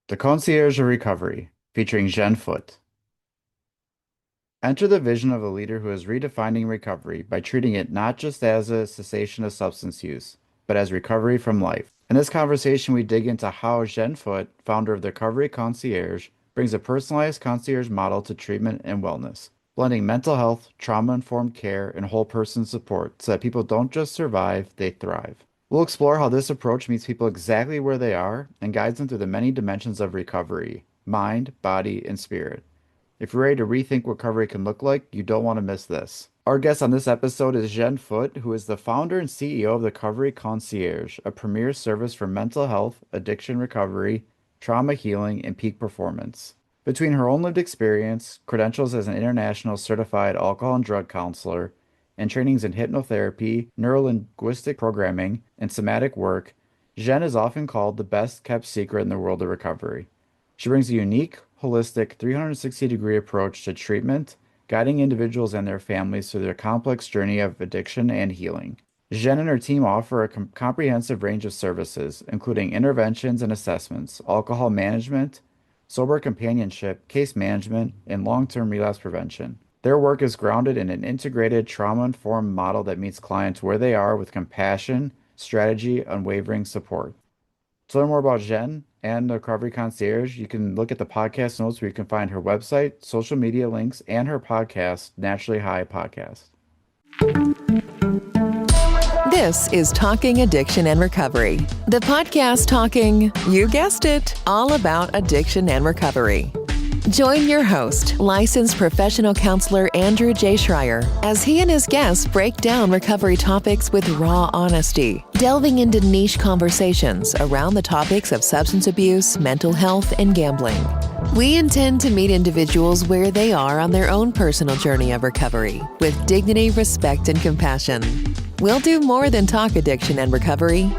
The Concierge of Recovery, featuring Jeanne Foot. Enter the vision of a leader who is redefining recovery by treating it not just as a cessation of substance use, but as recovery from life. In this conversation, we dig into how Jeanne Foot, founder of the Recovery Concierge, brings a personalized concierge model to treatment and wellness, blending mental health, trauma-informed care, and whole person support so that people don't just survive, they thrive. We'll explore how this approach meets people exactly where they are and guides them through the many dimensions of recovery: mind, body, and spirit. If you're ready to rethink what recovery can look like, you don't want to miss this. Our guest on this episode is Jeanne Foot, who is the founder and CEO of the Recovery Concierge, a premier service for mental health, addiction recovery, trauma healing, and peak performance. Between her own lived experience, credentials as an international certified alcohol and drug counselor, and trainings in hypnotherapy, neurolinguistic programming, and somatic work, Jeanne is often called the best kept secret in the world of recovery. She brings a unique, holistic 360-degree approach to treatment, guiding individuals and their families through their complex journey of addiction and healing. Jeanne and her team offer a comprehensive range of services, including interventions and assessments, alcohol management, sober companionship, case management, and long-term relapse prevention. Their work is grounded in an integrated, trauma-informed model that meets clients where they are with compassion, strategy, unwavering support. To learn more about Jen and the Recovery Concierge, you can look at the podcast notes where you can find her website, social media links, and her podcast, Naturally High Podcast. This is Talking Addiction and Recovery, the podcast talking, you guessed it, all about addiction and recovery. Join your host, licensed professional counselor Andrew J. Schreier, as he and his guests break down recovery topics with raw honesty, delving into niche conversations around the topics of substance abuse, mental health, and gambling. We intend to meet individuals where they are on their own personal journey of recovery, with dignity, respect, and compassion. We'll do more than talk addiction and recovery.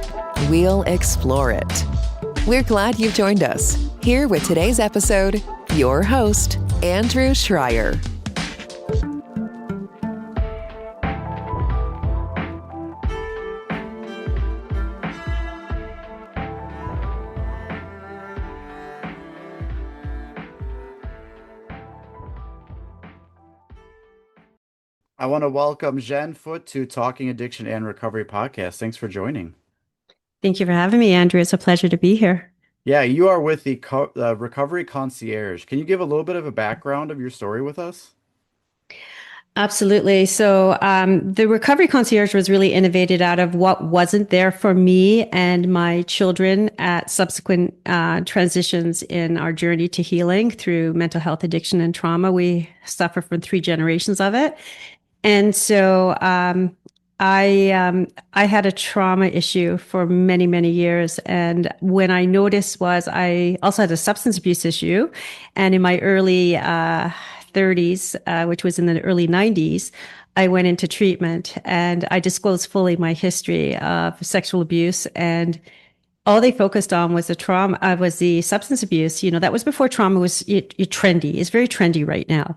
We'll explore it. We're glad you've joined us. Here with today's episode, your host, Andrew Schreier. I want to welcome Jeanne Foot to Talking Addiction and Recovery podcast. Thanks for joining. Thank you for having me, Andrew. It's a pleasure to be here. Yeah, you are with the Recovery Concierge. Can you give a little bit of a background of your story with us? Absolutely. So the Recovery Concierge was really innovated out of what wasn't there for me and my children at subsequent transitions in our journey to healing through mental health, addiction, and trauma. We suffer from 3 generations of it. And so I had a trauma issue for many, many years. And when I noticed was I also had a substance abuse issue. And in my early 30s, which was in the early 90s, I went into treatment and I disclosed fully my history of sexual abuse. And all they focused on was the trauma, was the substance abuse. You know, that was before trauma was trendy. It's very trendy right now.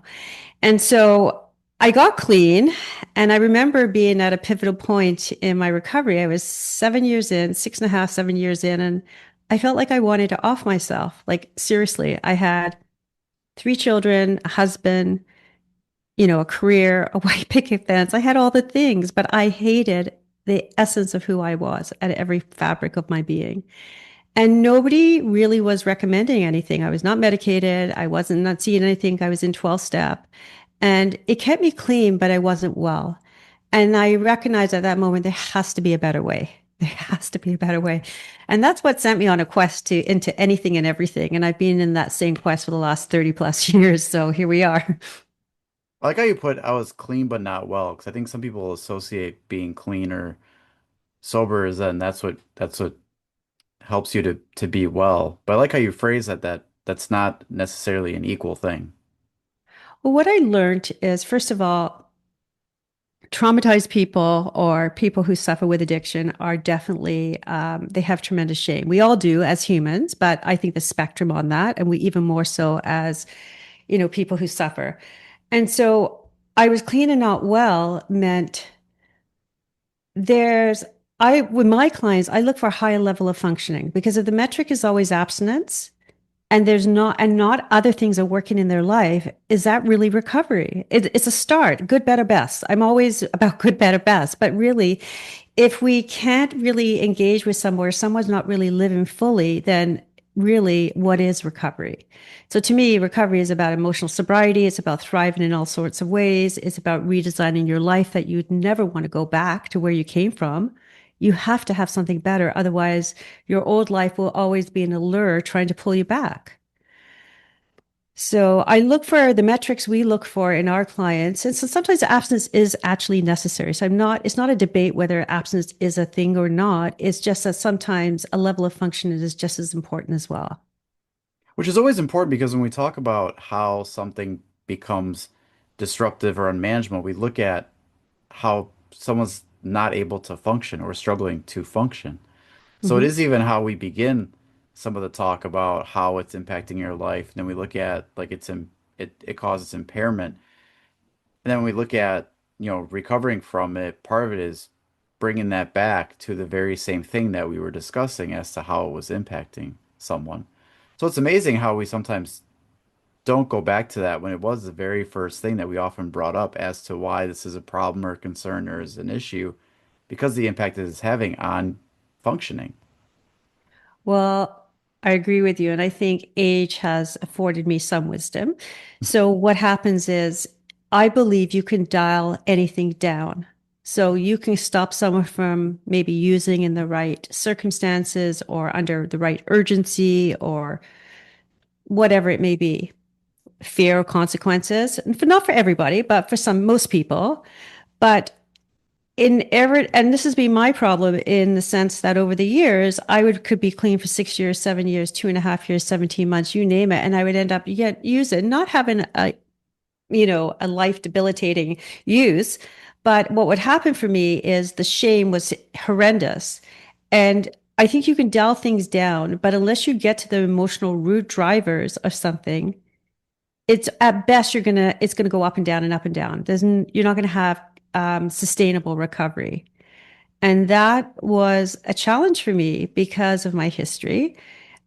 And so I got clean, and I remember being at a pivotal point in my recovery. I was 7 years in, 6.5, 7 years in, and I felt like I wanted to off myself. Like, seriously, I had 3 children, a husband, a career, a white picket fence. I had all the things, but I hated the essence of who I was at every fabric of my being. And nobody really was recommending anything. I was not medicated. I wasn't not seeing anything. I was in 12-step. And it kept me clean, but I wasn't well. And I recognized at that moment, there has to be a better way. There has to be a better way. And that's what sent me on a quest into anything and everything. And I've been in that same quest for the last 30 plus years. So here we are. I like how you put I was clean but not well, because I think some people associate being clean or sober as then that's what helps you to be well. But I like how you phrase that's not necessarily an equal thing. Well, what I learned is, first of all, traumatized people or people who suffer with addiction are definitely, they have tremendous shame. We all do as humans, but I think the spectrum on that, and we even more so as, people who suffer. And so I was clean and not well meant with my clients, I look for a higher level of functioning because if the metric is always abstinence, and there's not, and not other things are working in their life, is that really recovery? It's a start, good, better, best. I'm always about good, better, best, but really, if we can't really engage with somewhere someone's not really living fully, then really, what is recovery? So to me, recovery is about emotional sobriety. It's about thriving in all sorts of ways. It's about redesigning your life that you'd never want to go back to where you came from. You have to have something better. Otherwise, your old life will always be an allure trying to pull you back. So I look for the metrics we look for in our clients. And so sometimes abstinence is actually necessary. So it's not a debate whether abstinence is a thing or not. It's just that sometimes a level of function is just as important as well. Which is always important because when we talk about how something becomes disruptive or unmanageable, we look at how someone's not able to function or struggling to function. So it Mhm. is even how we begin some of the talk about how it's impacting your life. And then we look at like it causes impairment. And then when we look at, recovering from it, part of it is bringing that back to the very same thing that we were discussing as to how it was impacting someone. So it's amazing how we sometimes don't go back to that when it was the very first thing that we often brought up as to why this is a problem or concern or is an issue because the impact it is having on functioning. Well, I agree with you. And I think age has afforded me some wisdom. So what happens is I believe you can dial anything down. So you can stop someone from maybe using in the right circumstances or under the right urgency or whatever it may be, fear of consequences. And not for everybody, but for most people. But and this has been my problem in the sense that over the years, could be clean for 6 years, 7 years, 2.5 years, 17 months, you name it. And I would end up yet using, not having a life debilitating use. But what would happen for me is the shame was horrendous. And I think you can dial things down, but unless you get to the emotional root drivers of something, it's at best it's gonna go up and down and up and down. You're not gonna have sustainable recovery. And that was a challenge for me because of my history.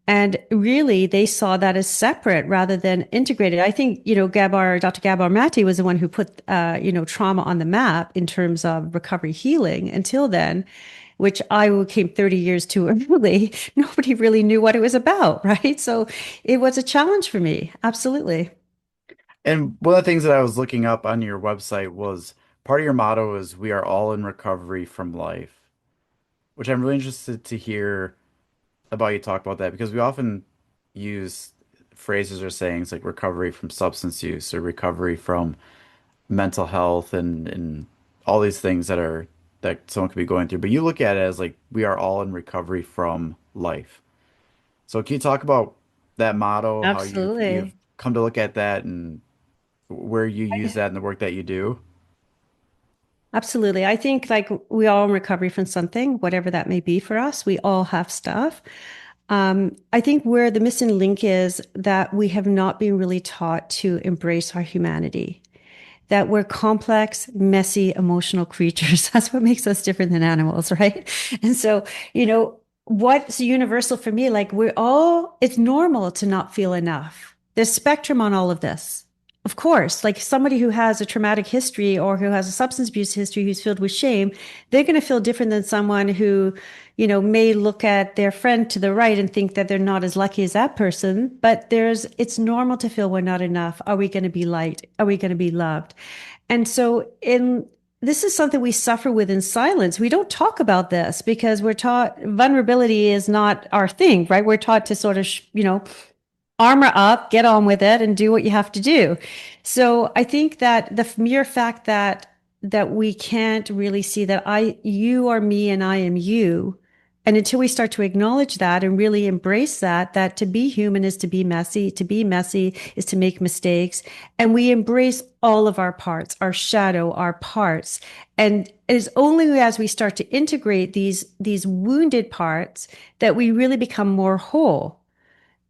And really, they saw that as separate rather than integrated. I think, Dr. Gabor Mate was the one who put, trauma on the map in terms of recovery healing. Until then, which I came 30 years too early, nobody really knew what it was about, right? So it was a challenge for me. Absolutely. And one of the things that I was looking up on your website was part of your motto is we are all in recovery from life, which I'm really interested to hear about you talk about that because we often use phrases or sayings like recovery from substance use or recovery from mental health and all these things that someone could be going through. But you look at it as like we are all in recovery from life. So can you talk about that motto, how you've Absolutely. come to look at that and where you use that in the work that you do? Absolutely. I think like we all in recovery from something, whatever that may be for us. We all have stuff. I think where the missing link is that we have not been really taught to embrace our humanity, that we're complex, messy, emotional creatures. That's what makes us different than animals, right? And so, what's universal for me, like it's normal to not feel enough. There's spectrum on all of this. Of course, like somebody who has a traumatic history or who has a substance abuse history who's filled with shame, they're going to feel different than someone who, may look at their friend to the right and think that they're not as lucky as that person. But it's normal to feel we're not enough. Are we going to be liked? Are we going to be loved? And so this is something we suffer with in silence. We don't talk about this because we're taught vulnerability is not our thing, right? We're taught to sort of, armor up, get on with it, and do what you have to do. So I think that the mere fact that we can't really see that you are me and I am you, and until we start to acknowledge that and really embrace that to be human is to be messy is to make mistakes, and we embrace all of our parts, our shadow, our parts, and it is only as we start to integrate these wounded parts that we really become more whole.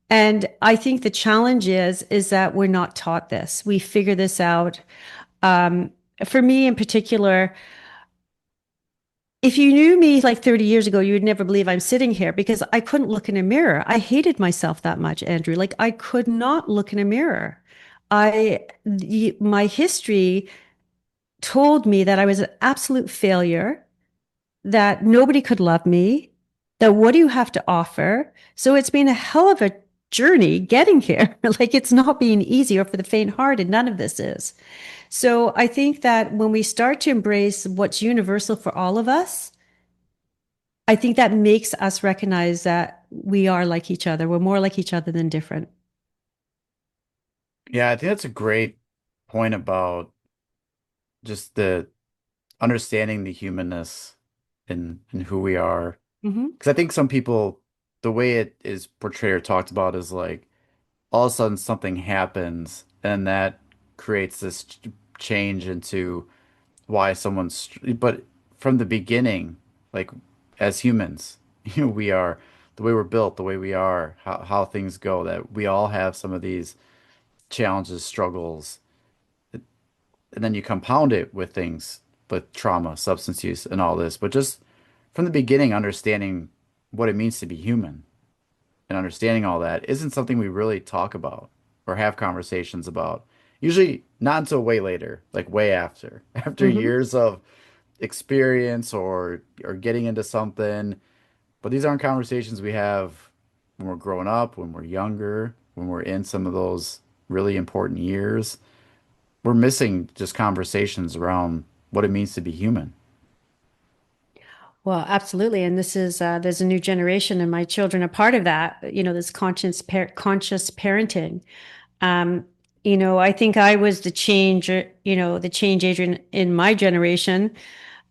And I think the challenge is that we're not taught this. We figure this out. For me in particular, if you knew me like 30 years ago, you would never believe I'm sitting here because I couldn't look in a mirror. I hated myself that much, Andrew. Like I could not look in a mirror. My history told me that I was an absolute failure, that nobody could love me, that what do you have to offer? So it's been a hell of a journey getting here. Like it's not being easy or for the faint-hearted. None of this is. So I think that when we start to embrace what's universal for all of us, I think that makes us recognize that we are like each other. We're more like each other than different. Yeah, I think that's a great point about just the understanding the humanness in who we are. Hmm. Because I think some people, the way it is portrayed or talked about is like all of a sudden something happens and that creates this change into why someone's, but from the beginning, like as humans, we are the way we're built, the way we are, how things go, that we all have some of these challenges, struggles, and then you compound it with things, with trauma, substance use, and all this. But just from the beginning, understanding what it means to be human and understanding all that isn't something we really talk about or have conversations about. Usually not until way later, like way after, after Hmm. years of experience or getting into something. But these aren't conversations we have when we're growing up, when we're younger, when we're in some of those really important years. We're missing just conversations around what it means to be human. Well, absolutely. And this is there's a new generation, and my children are part of that. This conscious parenting. Um, I think I was the change agent in my generation,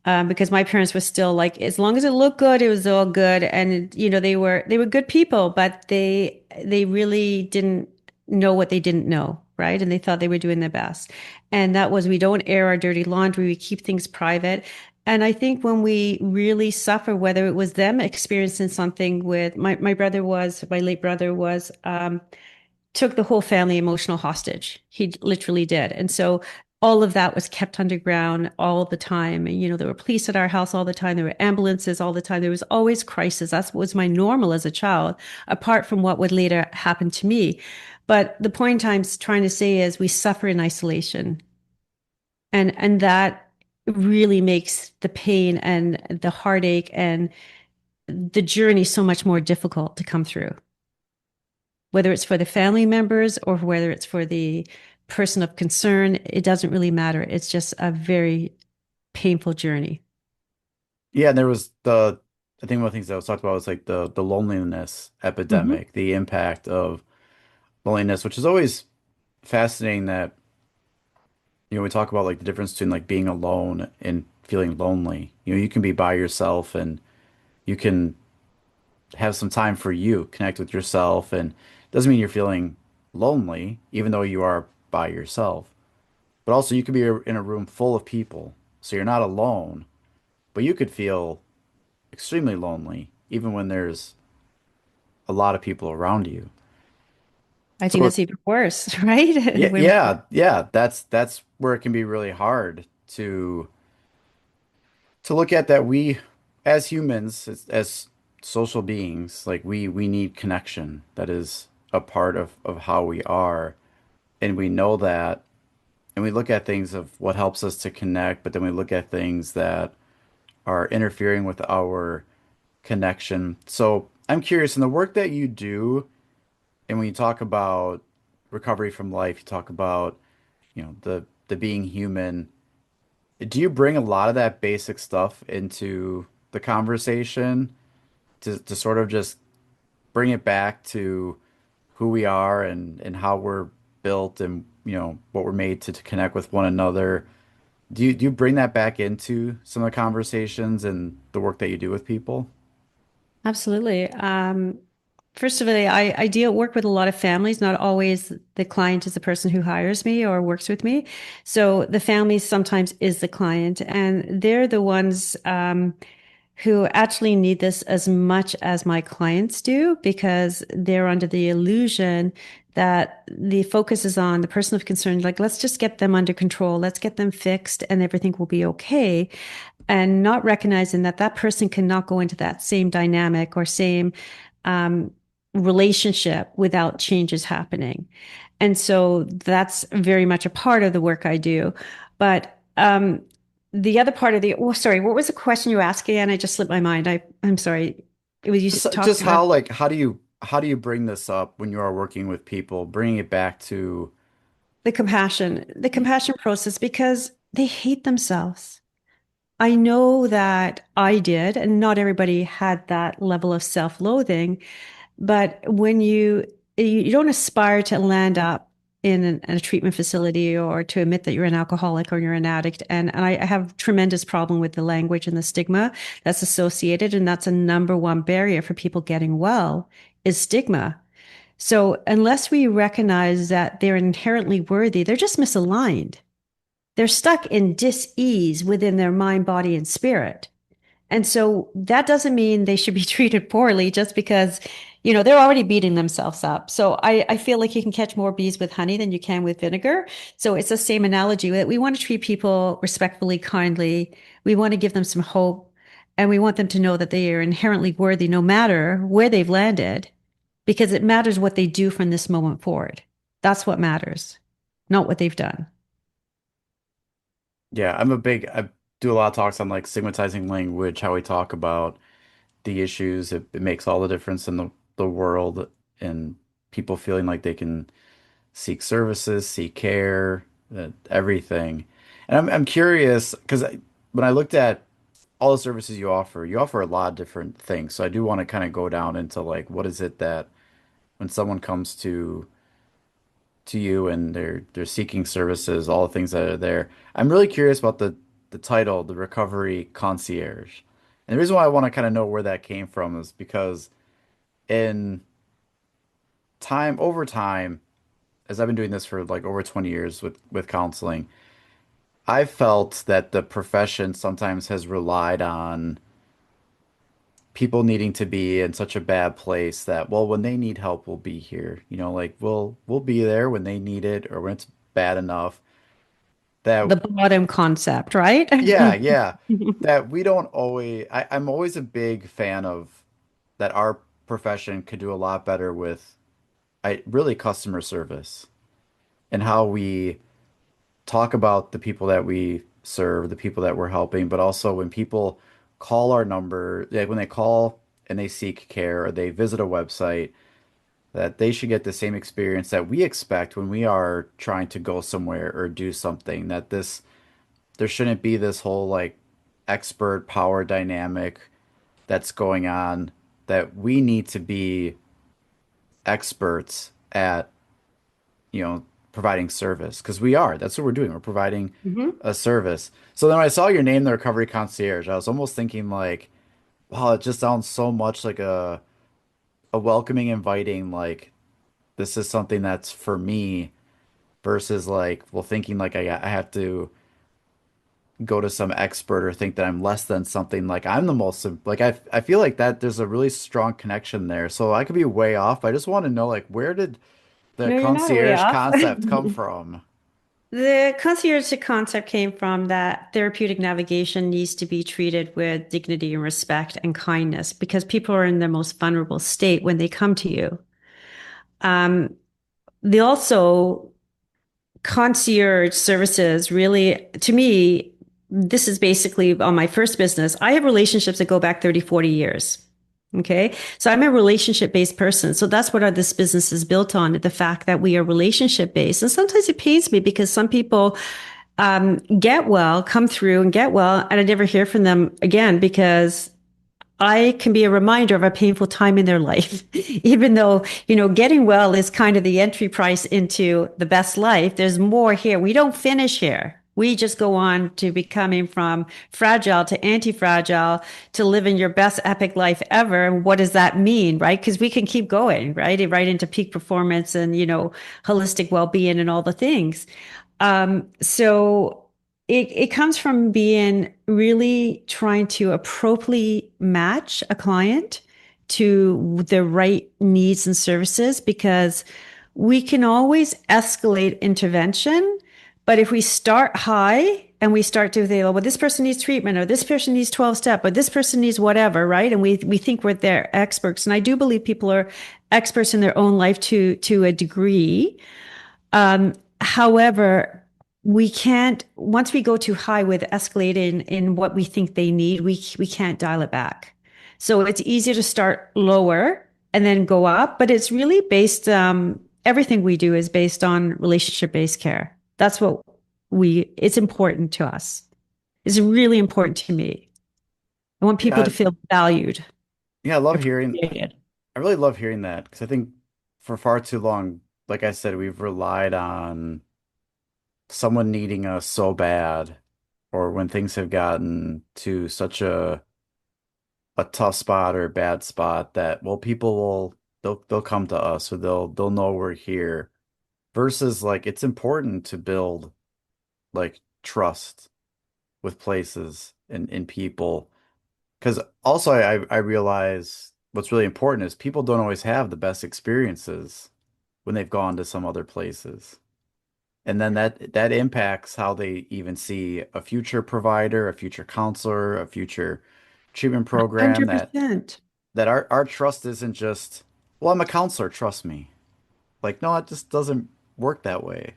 because my parents were still like, as long as it looked good, it was all good. And they were good people, but they really didn't know what they didn't know, right? And they thought they were doing their best. And that was, we don't air our dirty laundry, we keep things private. And I think when we really suffer, whether it was them experiencing something with my late brother was took the whole family emotional hostage. He literally did. And so all of that was kept underground all the time. And, there were police at our house all the time. There were ambulances all the time. There was always crisis. That's what was my normal as a child, apart from what would later happen to me. But the point I'm trying to say is we suffer in isolation. And that really makes the pain and the heartache and the journey so much more difficult to come through, whether it's for the family members or whether it's for the person of concern. It doesn't really matter. It's just a very painful journey. Yeah, and there was I think one of the things that was talked about was like the loneliness Hmm. epidemic, the impact of loneliness, which is always fascinating that, we talk about like the difference between like being alone and feeling lonely. You can be by yourself and you can have some time for you, connect with yourself, and it doesn't mean you're feeling lonely, even though you are by yourself. But also you could be in a room full of people, so you're not alone, but you could feel extremely lonely, even when there's a lot of people around you. I think So that's even worse, right? yeah, When yeah, that's where it can be really hard to look at that we as humans, as social beings, like we need connection. That is a part of how we are. And we know that, and we look at things of what helps us to connect, but then we look at things that are interfering with our connection. So I'm curious, in the work that you do, and when you talk about recovery from life, you talk about, the being human. Do you bring a lot of that basic stuff into the conversation to sort of just bring it back to who we are and how we're built and what we're made to connect with one another? Do you bring that back into some of the conversations and the work that you do with people? Absolutely. First of all, I deal work with a lot of families. Not always the client is the person who hires me or works with me. So the family sometimes is the client, and they're the ones who actually need this as much as my clients do because they're under the illusion that the focus is on the person of concern. Like, let's just get them under control. Let's get them fixed, and everything will be okay. and not recognizing that that person cannot go into that same dynamic or same um, relationship without changes happening. And so that's very much a part of the work I do. But the other part of oh, sorry, what was the question you asked again? I just slipped my mind. I'm sorry. It was you Just talking about how like how do you bring this up when you are working with people, bringing it back to the compassion process because they hate themselves. I know that I did, and not everybody had that level of self-loathing. But when you don't aspire to land up in a treatment facility or to admit that you're an alcoholic or you're an addict. And I have tremendous problem with the language and the stigma that's associated. And that's a number one barrier for people getting well is stigma. So unless we recognize that they're inherently worthy, they're just misaligned. They're stuck in dis-ease within their mind, body, and spirit. And so that doesn't mean they should be treated poorly just because, they're already beating themselves up. So I feel like you can catch more bees with honey than you can with vinegar. So it's the same analogy that we want to treat people respectfully, kindly. We want to give them some hope and we want them to know that they are inherently worthy no matter where they've landed, because it matters what they do from this moment forward. That's what matters, not what they've done. yeah, I do a lot of talks on like stigmatizing language, how we talk about the issues. It makes all the difference in the world and people feeling like they can seek services, seek care, everything. And I'm curious because when I looked at all the services you offer a lot of different things. So I do want to kind of go down into like what is it that when someone comes to you and they're seeking services, all the things that are there. I'm really curious about the title, the Recovery Concierge. And the reason why I want to kind of know where that came from is because in over time, as I've been doing this for like over 20 years with counseling, I've felt that the profession sometimes has relied on people needing to be in such a bad place that, well, when they need help, we'll be here. Like we'll be there when they need it or when it's bad enough that The bottom concept, right? yeah, yeah, that we don't always I'm always a big fan of that our profession could do a lot better with really customer service and how we talk about the people that we serve, the people that we're helping, but also when people call our number, like when they call and they seek care or they visit a website, that they should get the same experience that we expect when we are trying to go somewhere or do something. That there shouldn't be this whole like expert power dynamic that's going on, that we need to be experts at, providing service because we are. That's what we're doing. We're providing Mhm. a service. So then when I saw your name, the Recovery Concierge, I was almost thinking like, wow, it just sounds so much like a welcoming, inviting, like this is something that's for me versus like, well, thinking like I have to go to some expert or think that I'm less than something like I'm the most like I feel like that there's a really strong connection there. So I could be way off. I just want to know like where did the No, you're not way concierge off. concept come from? The concierge concept came from that therapeutic navigation needs to be treated with dignity and respect and kindness because people are in their most vulnerable state when they come to you. Um, they also concierge services really, to me, this is basically on my first business. I have relationships that go back 30, 40 years. Okay. So I'm a relationship based person. So that's what this business is built on, the fact that we are relationship based. And sometimes it pains me because some people get well, come through and get well, and I never hear from them again because I can be a reminder of a painful time in their life. Even though, getting well is kind of the entry price into the best life, there's more here. We don't finish here. We just go on to becoming from fragile to anti-fragile to living your best epic life ever. What does that mean, right? Because we can keep going, right into peak performance and, holistic well-being and all the things. So it comes from being really trying to appropriately match a client to the right needs and services because we can always escalate intervention. But if we start high, and we start to say, well, this person needs treatment, or this person needs 12 step, or this person needs whatever, right? And we think we're their experts. And I do believe people are experts in their own life to a degree. However, we can't, once we go too high with escalating in what we think they need, we can't dial it back. So it's easier to start lower and then go up, but it's really based, everything we do is based on relationship-based care. That's what it's important to us. It's really important to me. I want people Yeah, to feel valued, yeah, I love hearing. appreciated. I really love hearing that because I think for far too long, like I said, we've relied on someone needing us so bad, or when things have gotten to such a tough spot or a bad spot that, well, people will they'll come to us, or they'll know we're here. Versus like it's important to build like trust with places and in people. Because also I realize what's really important is people don't always have the best experiences when they've gone to some other places. And then that impacts how they even see a future provider, a future counselor, a future treatment program, that 100%. our trust isn't just, well, I'm a counselor, trust me. Like, no, it just doesn't work that way.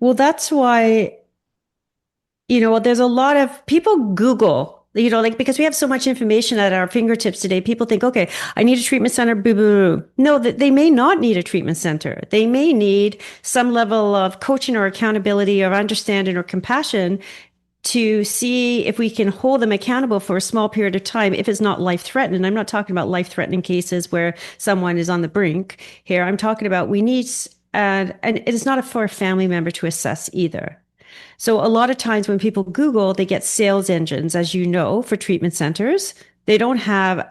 Well, that's why, there's a lot of people Google, like because we have so much information at our fingertips today, people think, okay, I need a treatment center, boo, boo, boo. No, that they may not need a treatment center. They may need some level of coaching or accountability or understanding or compassion to see if we can hold them accountable for a small period of time if it's not life threatening. I'm not talking about life threatening cases where someone is on the brink here. I'm talking about we need, and it's not for a family member to assess either. So a lot of times when people Google, they get sales engines, as you know, for treatment centers. They don't have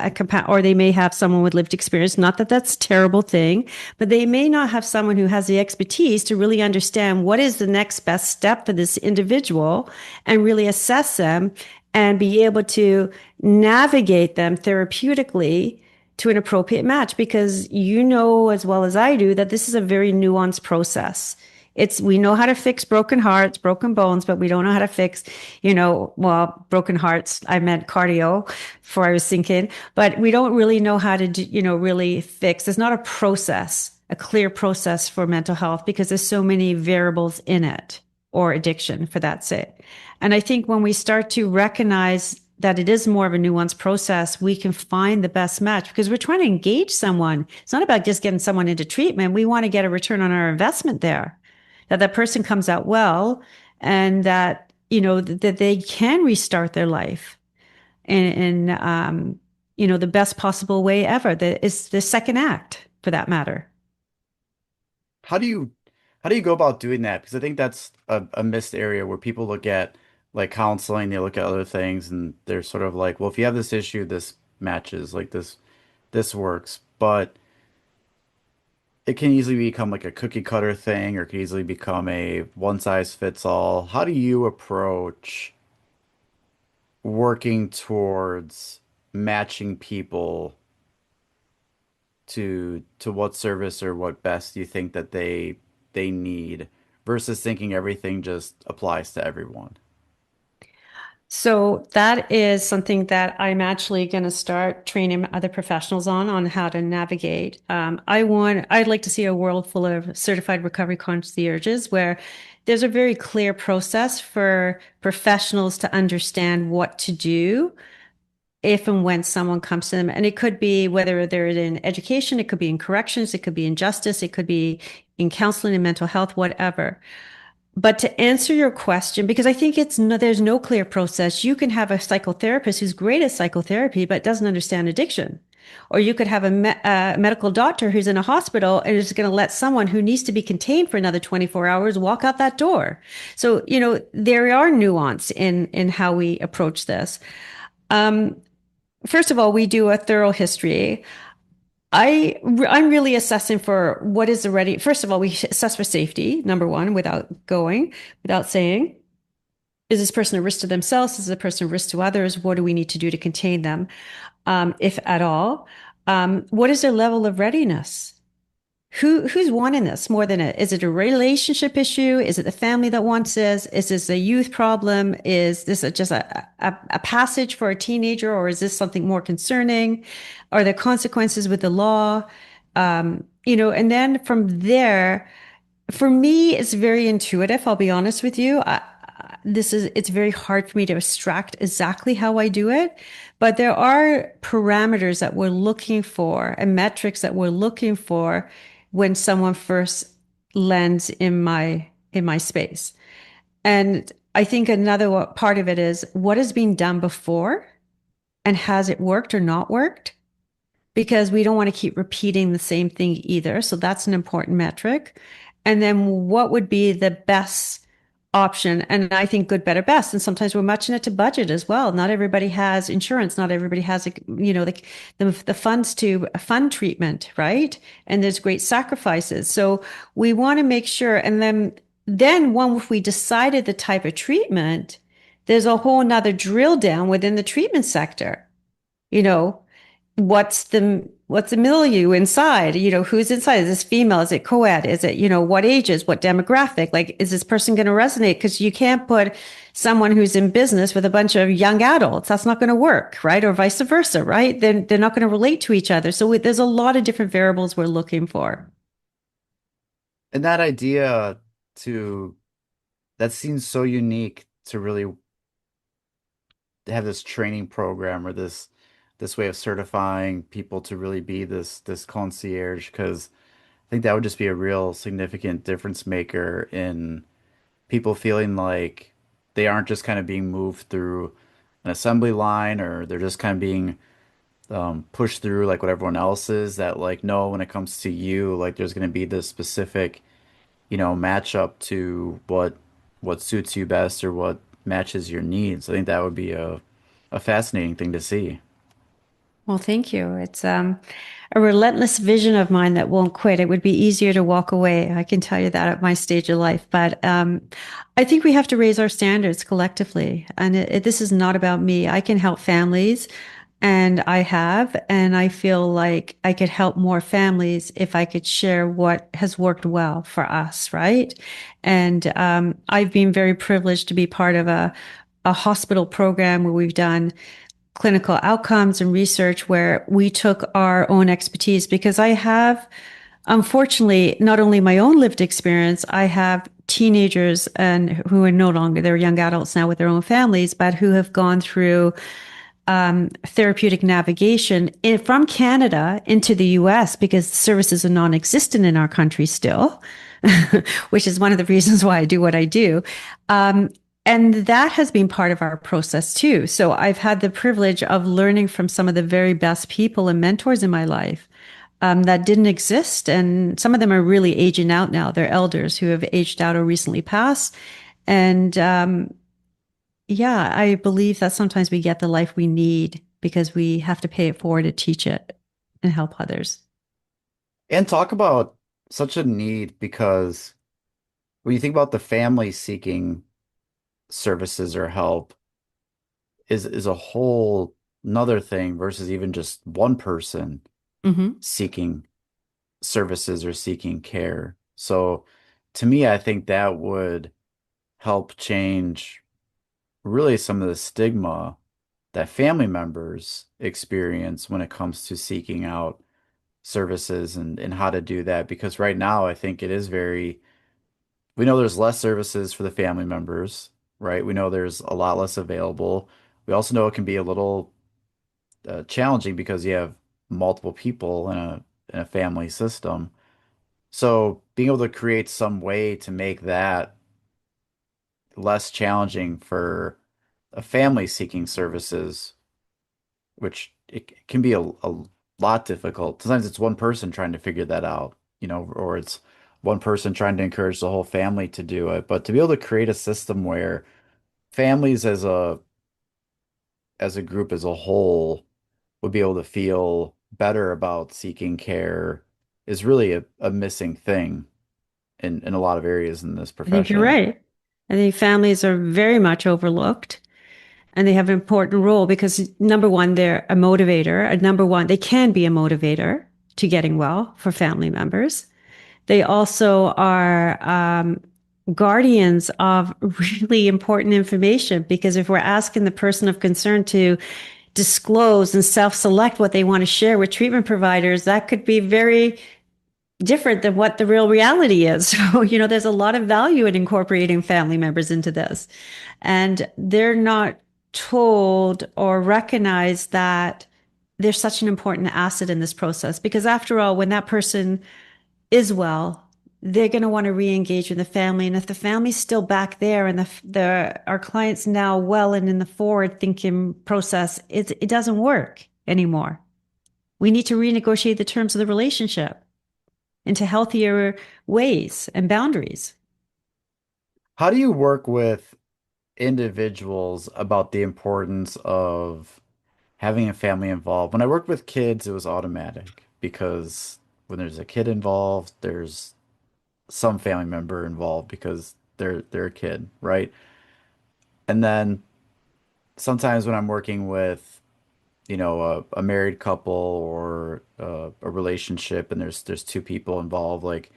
or they may have someone with lived experience. Not that that's a terrible thing, but they may not have someone who has the expertise to really understand what is the next best step for this individual and really assess them and be able to navigate them therapeutically to an appropriate match. Because you know as well as I do that this is a very nuanced process. We know how to fix broken hearts, broken bones, but we don't know how to fix, well, broken hearts. I meant cardio before I was thinking, but we don't really know how to do, really fix. There's not a process, a clear process for mental health because there's so many variables in it, or addiction for that sake. And I think when we start to recognize that it is more of a nuanced process, we can find the best match because we're trying to engage someone. It's not about just getting someone into treatment. We want to get a return on our investment there, that person comes out well, and that that they can restart their life in the best possible way ever. That is the second act, for that matter. How do you how do you go about doing that? Because I think that's a missed area where people look at like counseling, they look at other things, and they're sort of like, well, if you have this issue, this matches, like this works. But it can easily become like a cookie cutter thing, or it can easily become a one size fits all. How do you approach working towards matching people to what service or what best you think that they need versus thinking everything just applies to everyone? So that is something that I'm actually going to start training other professionals on how to navigate. I'd like to see a world full of certified recovery concierges where there's a very clear process for professionals to understand what to do if and when someone comes to them. And it could be whether they're in education, it could be in corrections, it could be in justice, it could be in counseling and mental health, whatever. But to answer your question, because I think there's no clear process. You can have a psychotherapist who's great at psychotherapy, but doesn't understand addiction. Or you could have a medical doctor who's in a hospital and is going to let someone who needs to be contained for another 24 hours walk out that door. So, there are nuance in how we approach this. First of all, we do a thorough history. I'm really assessing for what is already. First of all, we assess for safety, number one, without saying, is this person a risk to themselves? Is this person a risk to others? What do we need to do to contain them, if at all? What is their level of readiness? who's wanting this more than is it a relationship issue? Is it the family that wants this? Is this a youth problem? Is this just a passage for a teenager, or is this something more concerning? Are there consequences with the law? And then from there, for me, it's very intuitive. I'll be honest with you. It's very hard for me to abstract exactly how I do it, but there are parameters that we're looking for and metrics that we're looking for when someone first lands in my space. And I think another part of it is what has been done before and has it worked or not worked? Because we don't want to keep repeating the same thing either. So that's an important metric. And then what would be the best option? And I think good, better, best. And sometimes we're matching it to budget as well. Not everybody has insurance. Not everybody has, the funds to fund treatment, right? And there's great sacrifices. So we want to make sure. And then once we decided the type of treatment, there's a whole nother drill down within the treatment sector. You know, what's the milieu inside? Who's inside? Is this female? Is it co-ed? Is it, what ages, what demographic? Like, is this person going to resonate? Because you can't put someone who's in business with a bunch of young adults. That's not going to work, right? Or vice versa, right? They're not going to relate to each other. So there's a lot of different variables we're looking for. And that idea to that seems so unique to really have this training program or this way of certifying people to really be this concierge, because I think that would just be a real significant difference maker in people feeling like they aren't just kind of being moved through an assembly line, or they're just kind of being pushed through like what everyone else is. That like, no, when it comes to you, like there's going to be this specific, match up to what suits you best or what matches your needs. I think that would be a fascinating thing to see. Well, thank you. It's a relentless vision of mine that won't quit. It would be easier to walk away. I can tell you that at my stage of life. But I think we have to raise our standards collectively. And this is not about me. I can help families, and I have. And I feel like I could help more families if I could share what has worked well for us, right? And I've been very privileged to be part of a hospital program where we've done clinical outcomes and research where we took our own expertise, because I have, unfortunately, not only my own lived experience, I have teenagers and who are no longer, they're young adults now with their own families, but who have gone through therapeutic navigation from Canada into the US because services are non-existent in our country still, which is one of the reasons why I do what I do. And that has been part of our process too. So I've had the privilege of learning from some of the very best people and mentors in my life that didn't exist. And some of them are really aging out now. They're elders who have aged out or recently passed. And yeah, I believe that sometimes we get the life we need because we have to pay it forward to teach it and help others. And talk about such a need, because when you think about the family seeking services or help is a whole another thing versus even just one person Hmm. seeking services or seeking care. So to me, I think that would help change really some of the stigma that family members experience when it comes to seeking out services and how to do that. Because right now, I think it is very, we know there's less services for the family members, right? We know there's a lot less available. We also know it can be a little challenging because you have multiple people in a family system. So being able to create some way to make that less challenging for a family seeking services, which it can be a lot difficult. Sometimes it's one person trying to figure that out, or it's one person trying to encourage the whole family to do it. But to be able to create a system where families as a group as a whole would be able to feel better about seeking care is really a missing thing in a lot of areas in this I think you're profession. right. I think families are very much overlooked. And they have an important role because number one, they're a motivator. And number one, they can be a motivator to getting well for family members. They also are guardians of really important information because if we're asking the person of concern to disclose and self-select what they want to share with treatment providers, that could be very different than what the real reality is. So, there's a lot of value in incorporating family members into this. And they're not told or recognize that they're such an important asset in this process. Because after all, when that person is well, they're going to want to re-engage with the family. And if the family's still back there and our client's now well and in the forward thinking process, it doesn't work anymore. We need to renegotiate the terms of the relationship into healthier ways and boundaries. How do you work with individuals about the importance of having a family involved? When I worked with kids, it was automatic because when there's a kid involved, there's some family member involved because they're a kid, right? And then sometimes when I'm working with, a married couple or a relationship and there's two people involved, like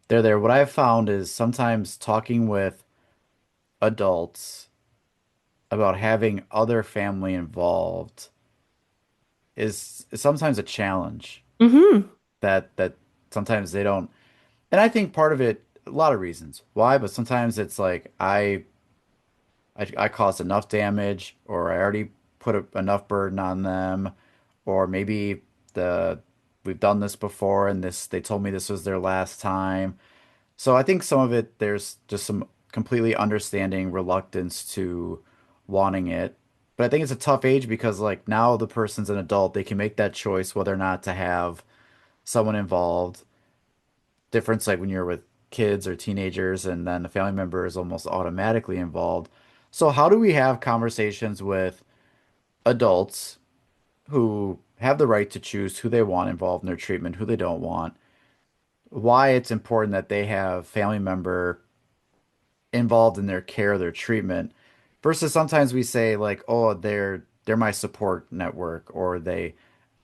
they're there. What I've found is sometimes talking with adults about having other family involved is sometimes a challenge Mm-hmm. that sometimes they don't. And I think part of it, a lot of reasons why, but sometimes it's like I caused enough damage, or I already put enough burden on them, or maybe the we've done this before and this they told me this was their last time. So I think some of it there's just some completely understanding reluctance to wanting it. But I think it's a tough age because like now the person's an adult, they can make that choice whether or not to have someone involved. Difference like when you're with kids or teenagers and then the family member is almost automatically involved. So how do we have conversations with adults who have the right to choose who they want involved in their treatment, who they don't want, why it's important that they have family member involved in their care, their treatment, versus sometimes we say like, oh, they're my support network or they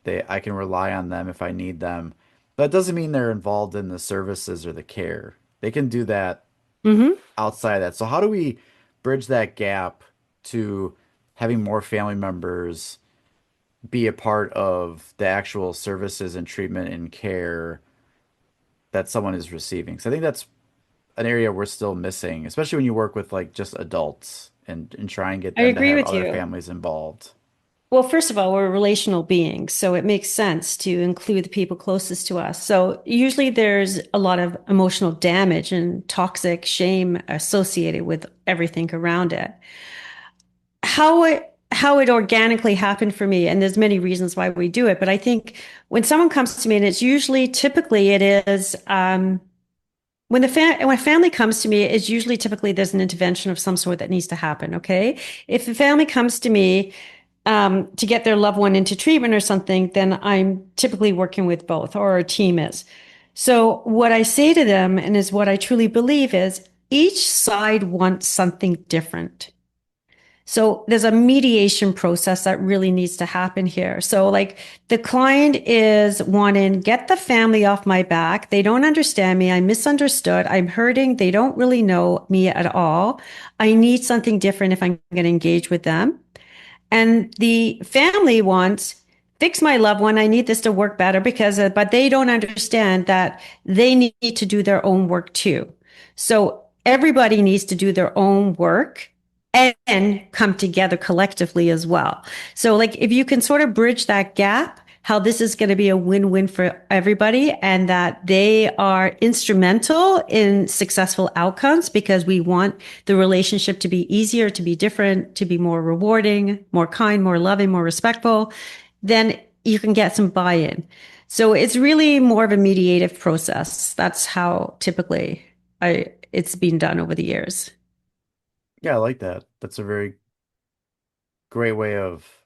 I can rely on them if I need them. That doesn't mean they're involved in the services or the care. They can do that Mm-hmm. outside of that. So how do we bridge that gap to having more family members be a part of the actual services and treatment and care that someone is receiving? So I think that's an area we're still missing, especially when you work with like just adults and try and get I them to agree have with other you. families involved. Well, first of all, we're relational beings, so it makes sense to include the people closest to us. So usually there's a lot of emotional damage and toxic shame associated with everything around it. How it organically happened for me, and there's many reasons why we do it, but I think when someone comes to me, and it's usually typically it is when a family comes to me, it's usually typically there's an intervention of some sort that needs to happen. Okay, if the family comes to me to get their loved one into treatment or something, then I'm typically working with both, or a team is. So what I say to them, and is what I truly believe, is each side wants something different. So there's a mediation process that really needs to happen here. So like the client is wanting, get the family off my back. They don't understand me. I'm misunderstood. I'm hurting. They don't really know me at all. I need something different if I'm going to engage with them. And the family wants, fix my loved one. I need this to work better but they don't understand that they need to do their own work too. So everybody needs to do their own work and come together collectively as well. So like if you can sort of bridge that gap, how this is going to be a win-win for everybody and that they are instrumental in successful outcomes because we want the relationship to be easier, to be different, to be more rewarding, more kind, more loving, more respectful, then you can get some buy-in. So it's really more of a mediative process. That's how typically it's been done over the years. Yeah, I like that. That's a very great way of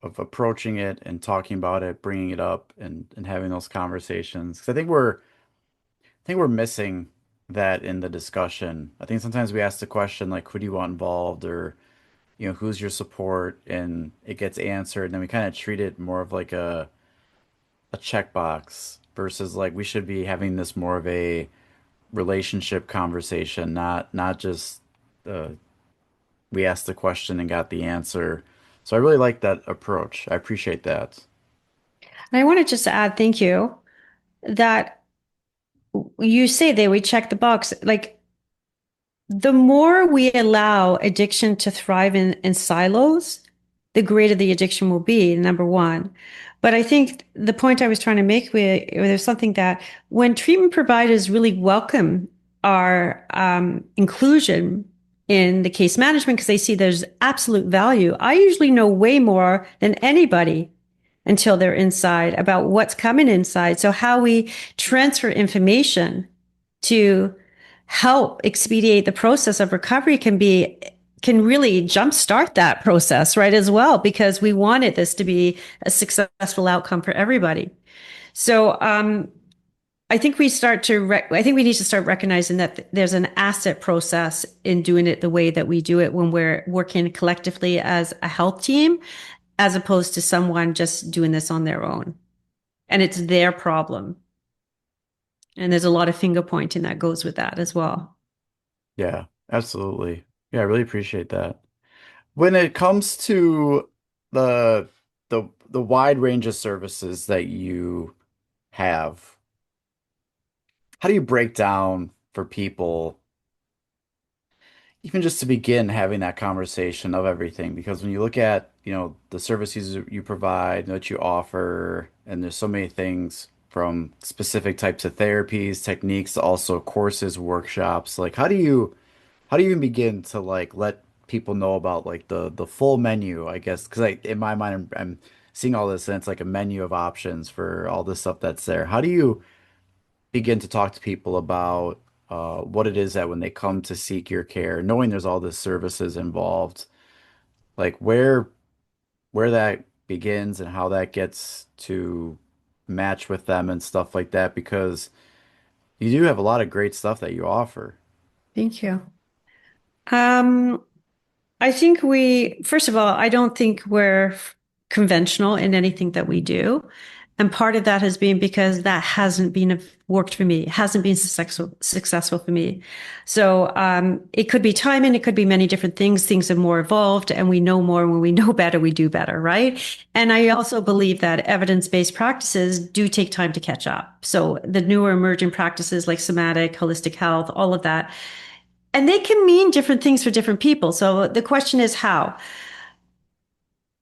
approaching it and talking about it, bringing it up and having those conversations. 'Cause I think we're missing that in the discussion. I think sometimes we ask the question like, who do you want involved, or who's your support, and it gets answered, and then we kind of treat it more of like a checkbox versus like we should be having this more of a relationship conversation, not just uh, we asked the question and got the answer. So I really like that approach. I appreciate that. And I want to just add, thank you, that you say they we check the box. Like the more we allow addiction to thrive in silos, the greater the addiction will be, number one. But I think the point I was trying to make there's something that when treatment providers really welcome our inclusion in the case management because they see there's absolute value, I usually know way more than anybody until they're inside about what's coming inside. So how we transfer information to help expedite the process of recovery can really jumpstart that process, right, as well, because we wanted this to be a successful outcome for everybody. So I think we need to start recognizing that there's an asset process in doing it the way that we do it when we're working collectively as a health team, as opposed to someone just doing this on their own. And it's their problem. And there's a lot of finger pointing that goes with that as well. Yeah, absolutely. Yeah, I really appreciate that. When it comes to the the wide range of services that you have, how do you break down for people, even just to begin having that conversation of everything? Because when you look at, the services you provide, what you offer, and there's so many things from specific types of therapies, techniques, to also courses, workshops, like how do you even begin to like let people know about like the full menu, I guess? Because in my mind, I'm seeing all this and it's like a menu of options for all this stuff that's there. How do you begin to talk to people about what it is that when they come to seek your care, knowing there's all this services involved, like where that begins and how that gets to match with them and stuff like that? Because you do have a lot of great stuff that you offer. Thank you. Um, I think first of all, I don't think we're conventional in anything that we do. And part of that has been because that hasn't been worked for me, it hasn't been successful for me. So it could be timing, it could be many different things. Things have more evolved and we know more. When we know better, we do better, right? And I also believe that evidence-based practices do take time to catch up. So the newer emerging practices like somatic, holistic health, all of that, and they can mean different things for different people. So the question is how?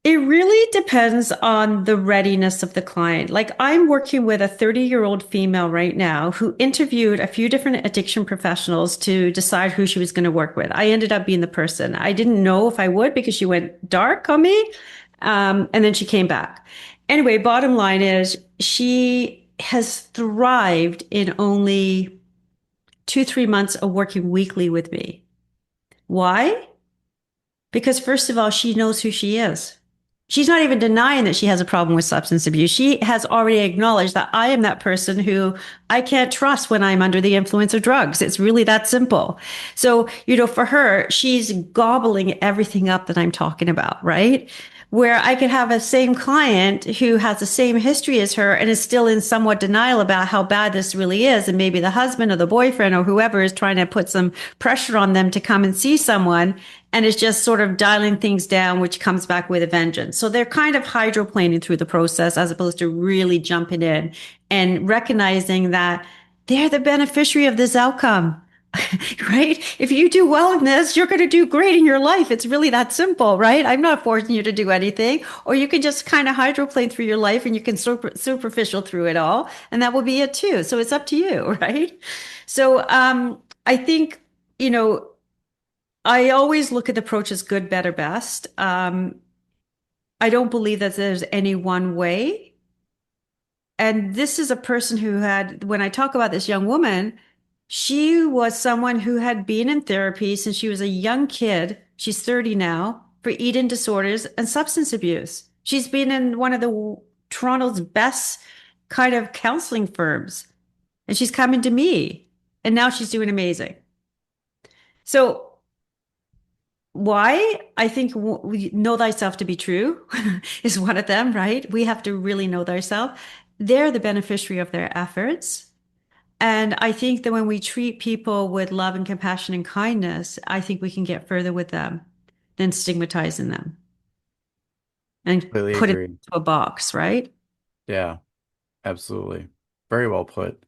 It really depends on the readiness of the client. Like I'm working with a 30-year-old female right now who interviewed a few different addiction professionals to decide who she was going to work with. I ended up being the person. I didn't know if I would because she went dark on me. And then she came back. Anyway, bottom line is she has thrived in only 2, 3 months of working weekly with me. Why? Because first of all, she knows who she is. She's not even denying that she has a problem with substance abuse. She has already acknowledged that I am that person who I can't trust when I'm under the influence of drugs. It's really that simple. So, for her, she's gobbling everything up that I'm talking about, right? Where I could have a same client who has the same history as her and is still in somewhat denial about how bad this really is. And maybe the husband or the boyfriend or whoever is trying to put some pressure on them to come and see someone and is just sort of dialing things down, which comes back with a vengeance. So they're kind of hydroplaning through the process as opposed to really jumping in and recognizing that they're the beneficiary of this outcome. Right? If you do well in this, you're going to do great in your life. It's really that simple, right? I'm not forcing you to do anything, or you can just kind of hydroplane through your life and you can superficial through it all, and that will be it too. So it's up to you, right? So I think, I always look at the approach as good, better, best. I don't believe that there's any one way. And this is a person who when I talk about this young woman, she was someone who had been in therapy since she was a young kid. She's 30 now for eating disorders and substance abuse. She's been in one of the Toronto's best kind of counseling firms, and she's coming to me, and now she's doing amazing. So why? I think know thyself to be true is one of them, right? We have to really know thyself. they're the beneficiary of their efforts. And I think that when we treat people with love and compassion and kindness, I think we can get further with them than stigmatizing them and Completely put it agree. into a box, right? Yeah, absolutely. Very well put.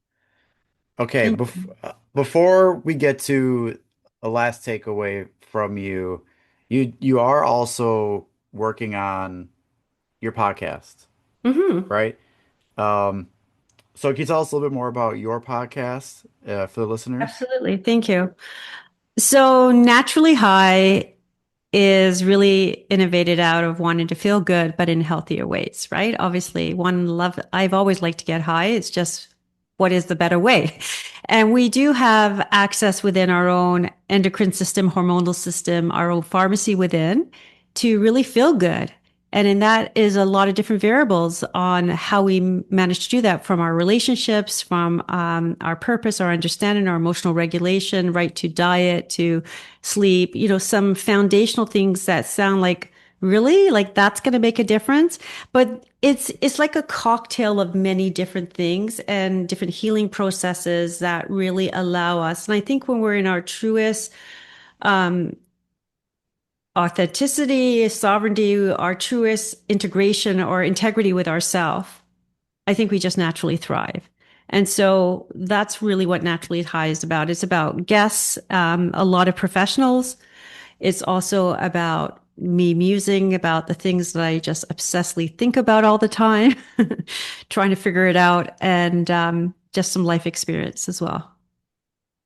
Okay, Thank you. before we get to a last takeaway from you, you are also working on your podcast, Hmm. right? Um, so can you tell us a little bit more about your podcast for the listeners? Absolutely. Thank you. So, Naturally High is really innovated out of wanting to feel good, but in healthier ways, right? Obviously, I've always liked to get high. It's just what is the better way? And we do have access within our own endocrine system, hormonal system, our own pharmacy within to really feel good. And in that is a lot of different variables on how we manage to do that from our relationships, from our purpose, our understanding, our emotional regulation, right to diet, to sleep, some foundational things that sound like really like that's going to make a difference. But it's like a cocktail of many different things and different healing processes that really allow us. And I think when we're in our truest authenticity, sovereignty, our truest integration or integrity with ourself, I think we just naturally thrive. And so that's really what Naturally High is about. It's about guests, a lot of professionals. It's also about me musing about the things that I just obsessively think about all the time, trying to figure it out, and just some life experience as well.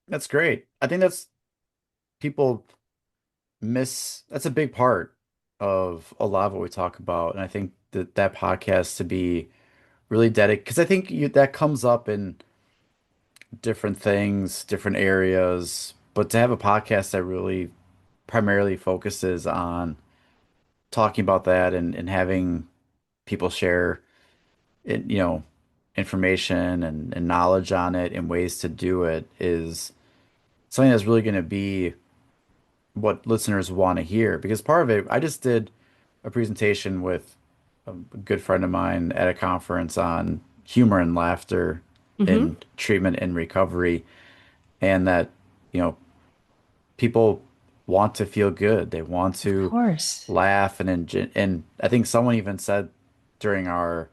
That's great. I think that's people that's a big part of a lot of what we talk about. And I think that that podcast to be really dedicated, because I think that comes up in different things, different areas, but to have a podcast that really primarily focuses on talking about that and having people share it, information and knowledge on it and ways to do it is something that's really going to be what listeners want to hear. Because part of it, I just did a presentation with a good friend of mine at a conference on humor and laughter Hmm. in treatment and recovery, and that, you know, people want to feel good. They want Of to course. laugh and I think someone even said during our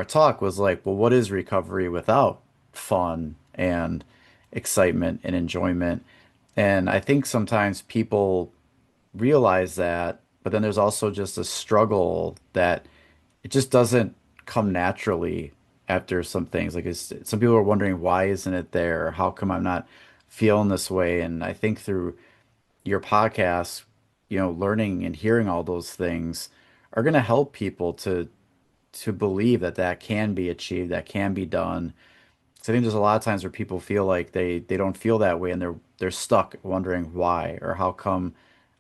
talk was like, well, what is recovery without fun and excitement and enjoyment? And I think sometimes people realize that, but then there's also just a struggle that it just doesn't come naturally after some things. Like some people are wondering why isn't it there? How come I'm not feeling this way? And I think through your podcast, learning and hearing all those things are going to help people to believe that that can be achieved, that can be done. So I think there's a lot of times where people feel like they don't feel that way and they're stuck wondering why or how come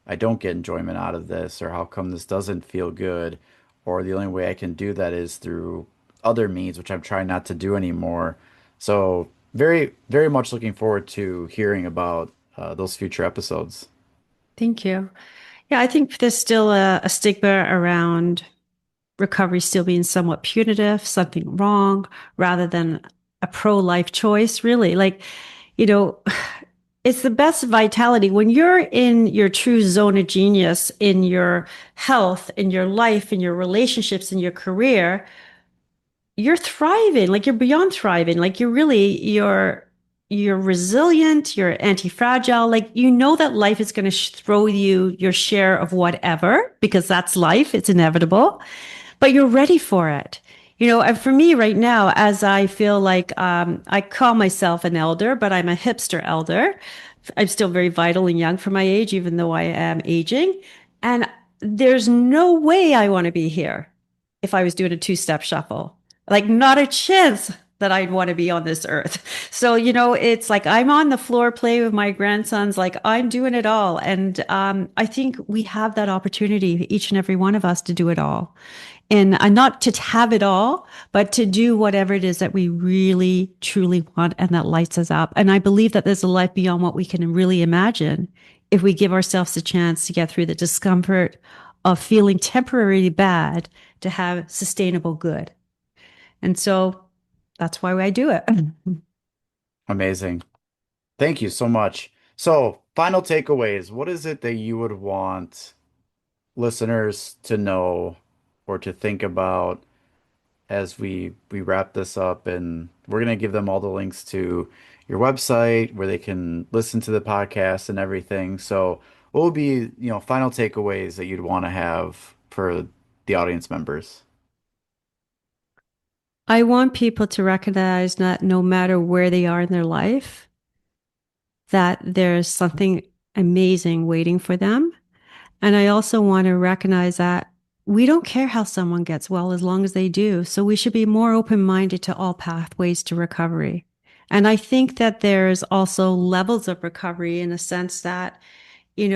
I don't get enjoyment out of this or how come this doesn't feel good or the only way I can do that is through other means, which I'm trying not to do anymore. So very, very much looking forward to hearing about those future episodes. Thank you. Yeah, I think there's still a stigma around recovery still being somewhat punitive, something wrong, rather than a pro-life choice, really. You know, it's the best vitality when you're in your true zone of genius in your health, in your life, in your relationships, in your career. You're thriving, like you're beyond thriving, like you're resilient, you're anti-fragile, like you know that life is going to throw you your share of whatever because that's life, it's inevitable, but you're ready for it. And for me right now, as I feel like I call myself an elder, but I'm a hipster elder. I'm still very vital and young for my age, even though I am aging. And there's no way I want to be here if I was doing a two-step shuffle. Like, not a chance that I'd want to be on this earth. So, it's like I'm on the floor playing with my grandsons, like I'm doing it all. And I think we have that opportunity, each and every one of us, to do it all. And not to have it all, but to do whatever it is that we really, truly want and that lights us up. And I believe that there's a life beyond what we can really imagine if we give ourselves a chance to get through the discomfort of feeling temporarily bad to have sustainable good. And so that's why I do it. Amazing. Thank you so much. So, final takeaways. What is it that you would want listeners to know or to think about as we wrap this up? And we're going to give them all the links to your website where they can listen to the podcast and everything. So, what would be, final takeaways that you'd want to have for the audience members? I want people to recognize that no matter where they are in their life, that there's something amazing waiting for them. And I also want to recognize that we don't care how someone gets well as long as they do. So we should be more open-minded to all pathways to recovery. And I think that there's also levels of recovery in a sense that, we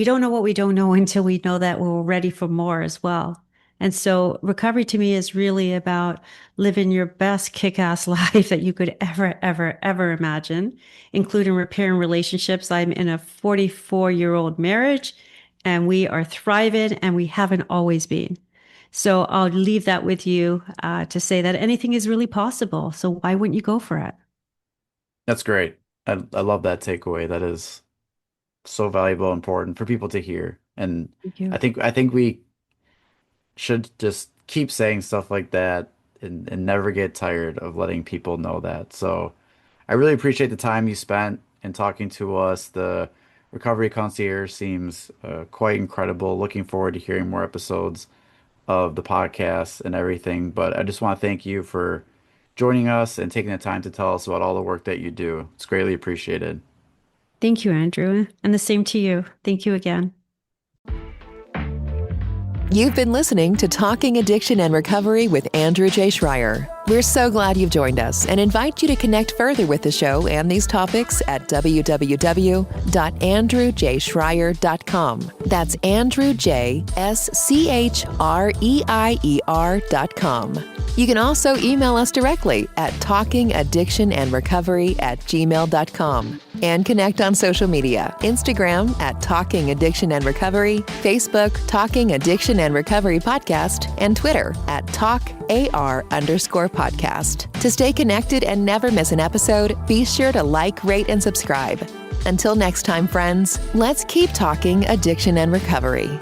don't know what we don't know until we know that we're ready for more as well. And so recovery to me is really about living your best kick-ass life that you could ever, ever, ever imagine, including repairing relationships. I'm in a 44-year-old marriage and we are thriving and we haven't always been. So I'll leave that with you to say that anything is really possible. So why wouldn't you go for it? That's great. I love that takeaway. That is so valuable and important for people to hear. And Thank you. I think we should just keep saying stuff like that and never get tired of letting people know that. So I really appreciate the time you spent in talking to us. The Recovery Concierge seems quite incredible. Looking forward to hearing more episodes of the podcast and everything. But I just want to thank you for joining us and taking the time to tell us about all the work that you do. It's greatly appreciated. Thank you, Andrew. And the same to you. Thank you again. You've been listening to Talking Addiction and Recovery with Andrew J. Schreier. We're so glad you've joined us and invite you to connect further with the show and these topics at www.andrewjschreier.com. That's Andrew J. SCHREIER.com. You can also email us directly at talkingaddictionandrecovery@gmail.com and connect on social media, Instagram at Talking Addiction and Recovery, Facebook Talking Addiction and Recovery Podcast, and Twitter at TalkAR_podcast. To stay connected and never miss an episode, be sure to like, rate, and subscribe. Until next time, friends, let's keep talking addiction and recovery.